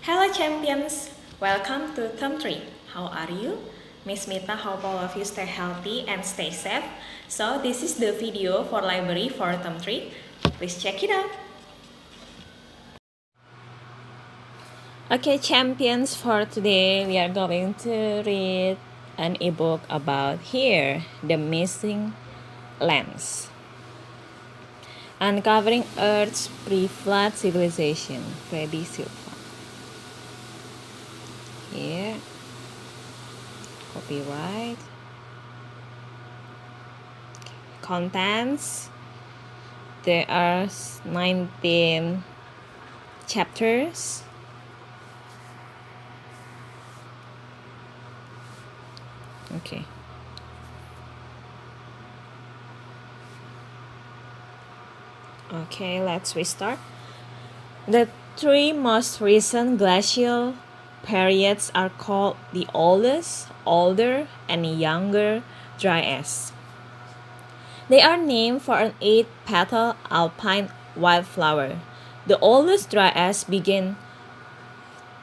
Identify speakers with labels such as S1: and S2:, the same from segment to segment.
S1: Hello champions! Welcome to Term 3. How are you? Miss Mita hope all of you stay healthy and stay safe. So this is the video for library for Term 3. Please check it out. Okay champions, for today we are going to read an ebook about here, The Missing Lands. Uncovering Earth's Pre-Flood Civilization, Freddy Silva. Here, copyright. Contents. There are 19 chapters. Okay. Okay, let's restart. The three most recent glacial periods are called the oldest, older, and younger dryas. They are named for an 8-petal alpine wildflower. The oldest dryas began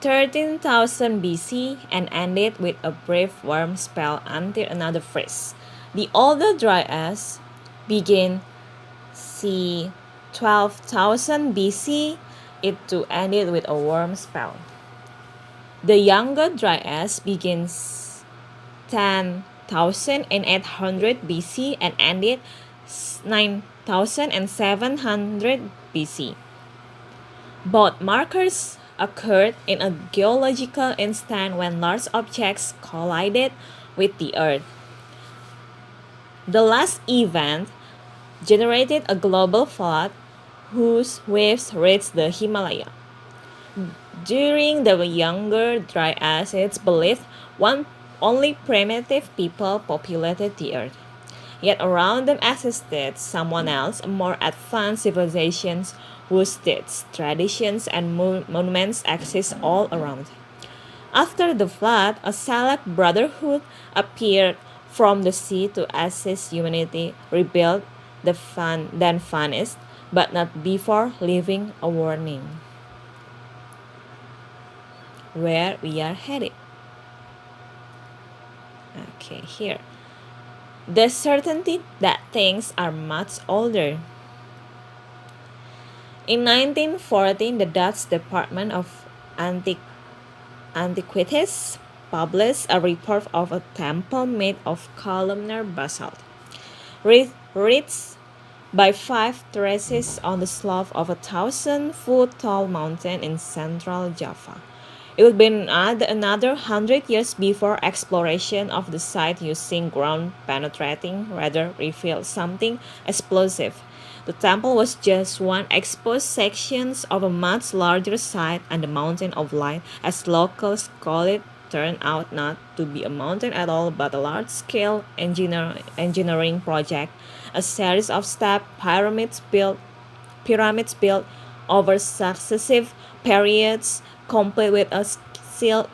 S1: 13,000 BC and ended with a brief warm spell until another freeze. The older dryas began c. 12,000 BC. It too ended with a warm spell. The younger dryas begins 10,800 BC and ended 9,700 BC. Both markers occurred in a geological instant when large objects collided with the Earth. The last event generated a global flood whose waves reached the Himalaya. During the younger dryas, it's believed only primitive people populated the Earth. Yet around them existed someone else, a more advanced civilizations whose deeds, traditions, and monuments exist all around. After the flood, a select brotherhood appeared from the sea to assist humanity rebuild the then vanished, but not before leaving a warning. Where we are headed. Okay, here. The certainty that things are much older. In 1914, the Dutch Department of Antiquities published a report of a temple made of columnar basalt, reached by 5 terraces on the slope of a 1,000-foot-tall mountain in central Java. It would be another 100 years before exploration of the site using ground-penetrating radar revealed something explosive. The temple was just one exposed section of a much larger site, and the Mountain of Light, as locals call it, turned out not to be a mountain at all but a large-scale engineering project, a series of step pyramids built over successive periods, complete with a sealed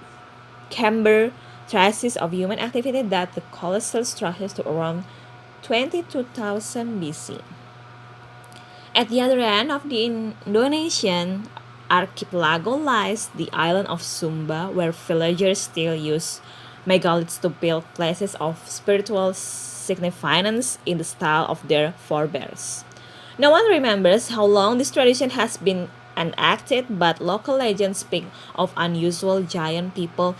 S1: camber traces of human activity that the colossal structures to around 22,000 BC. At the other end of the Indonesian archipelago lies the island of Sumba, where villagers still use megaliths to build places of spiritual significance in the style of their forebears. No one remembers how long this tradition has been enacted, but local legends speak of unusual giant people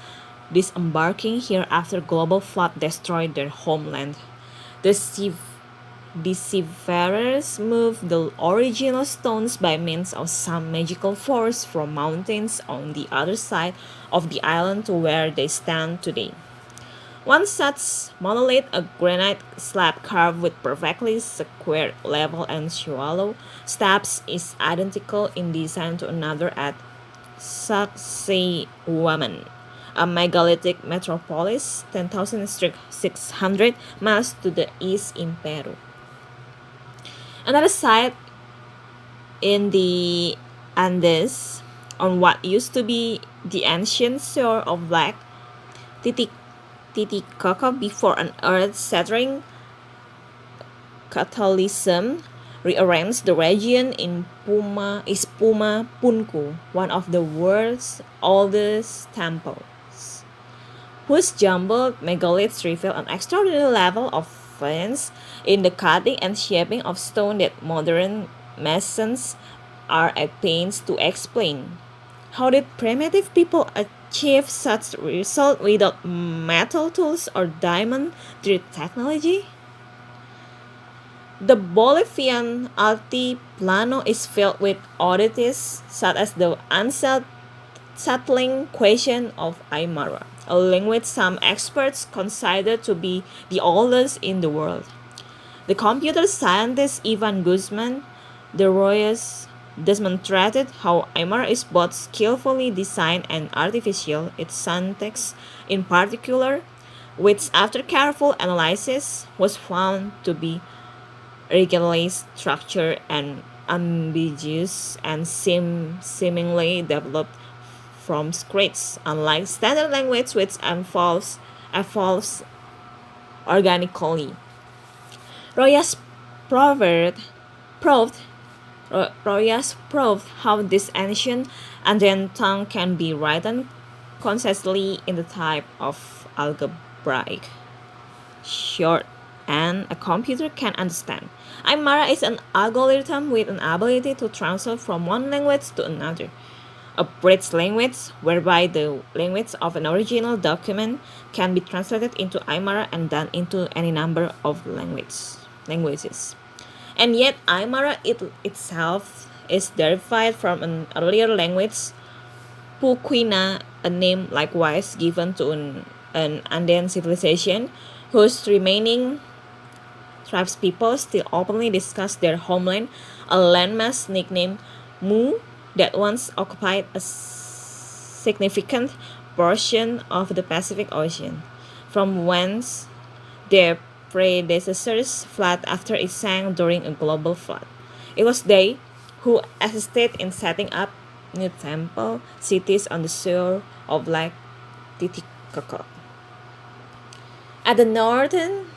S1: disembarking here after global flood destroyed their homeland. The seafarers moved the original stones by means of some magical force from mountains on the other side of the island to where they stand today. One such monolith, a granite slab carved with perfectly square, level, and shallow steps, is identical in design to another at Sacsayhuaman, a megalithic metropolis 10,600 miles to the east in Peru. Another site in the Andes, on what used to be the ancient shore of Lake Titicaca before an earth-shattering cataclysm, rearranged the region in Puma Punku, one of the world's oldest temples, whose jumbled megaliths reveal an extraordinary level of finesse in the cutting and shaping of stone that modern masons are at pains to explain. How did primitive people achieve such result without metal tools or diamond-drilled technology? The Bolivian Altiplano is filled with oddities such as the unsettling question of Aymara, a language some experts consider to be the oldest in the world. The computer scientist Ivan Guzman de Royes demonstrated how Aymara is both skillfully designed and artificial, its syntax in particular, which after careful analysis was found to be irregularly structured and ambiguous and seemingly developed from scratch, unlike standard language which evolves organically. Royas proved, proved Royas proved how this ancient Andean tongue can be written concisely in the type of algebraic short and a computer can understand. Aymara is an algorithm with an ability to transfer from one language to another, a bridge language whereby the language of an original document can be translated into Aymara and then into any number of languages. And yet Aymara itself is derived from an earlier language, Puquina, a name likewise given to an Andean civilization whose remaining tribespeople still openly discuss their homeland, a landmass nicknamed Mu that once occupied a significant portion of the Pacific Ocean, from whence their predecessors fled after it sank during a global flood. It was they who assisted in setting up new temple cities on the shore of Lake Titicaca. At the northern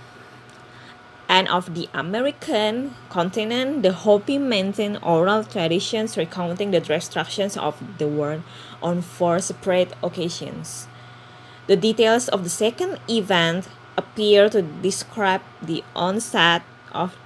S1: end of the American continent, the Hopi maintained oral traditions recounting the destructions of the world on four separate occasions. The details of the second event appear to describe the onset of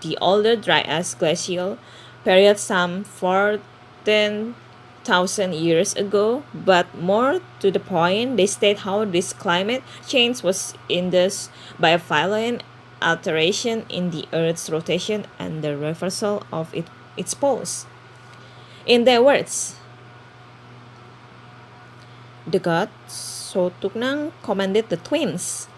S1: the older Dryas glacial period some 14,000 years ago, but more to the point, they state how this climate change was induced by a violent alteration in the Earth's rotation and the reversal of its poles. In their words, the god Sotuknang commanded the twins,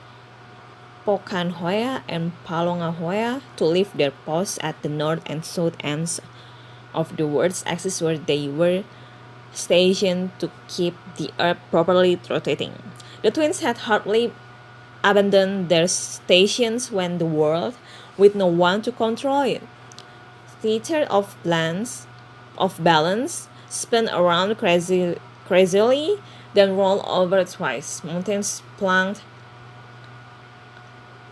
S1: Pokanhoya and Palongahoya, to leave their posts at the north and south ends of the world's axis where they were stationed to keep the Earth properly rotating. The twins had hardly abandoned their stations when the world, with no one to control it, theater of balance, spun around crazily, then rolled over twice. Mountains plunged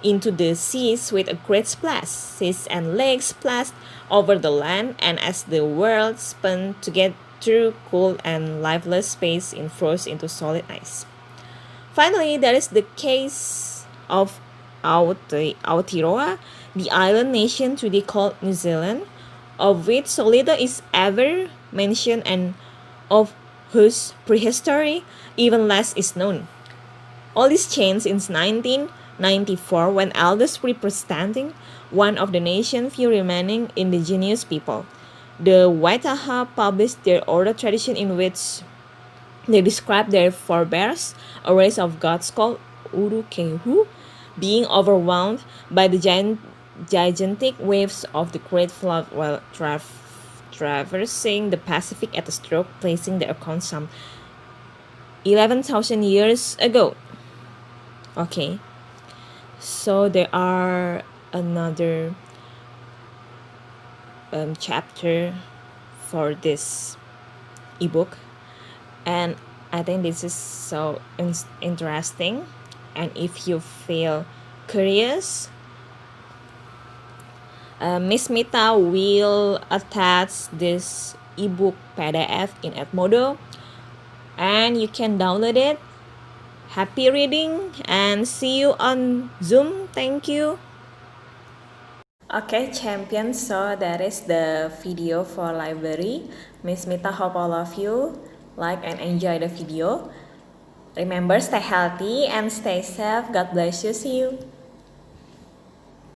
S1: into the seas with a great splash. Seas and lakes splashed over the land, and as the world spun to get through cool and lifeless space, it froze into solid ice. Finally, there is the case of Aotearoa, the island nation today called New Zealand, of which so little is ever mentioned and of whose prehistory even less is known. All this changed in 1994 when elders representing one of the nation's few remaining indigenous people, the Waitaha, published their oral tradition in which they describe their forebears, a race of gods called Urukehu, being overwhelmed by the gigantic waves of the Great Flood while traversing the Pacific at a stroke, placing the account some 11,000 years ago. Okay, so there are another chapter for this ebook, and I think this is so interesting. And if you feel curious, Miss Mita will attach this ebook PDF in Edmodo, and you can download it. Happy reading and see you on Zoom. Thank you. Okay, champions, so that is the video for library. Miss Mita hope all of you like and enjoy the video. Remember, stay healthy and stay safe. God bless you. See you.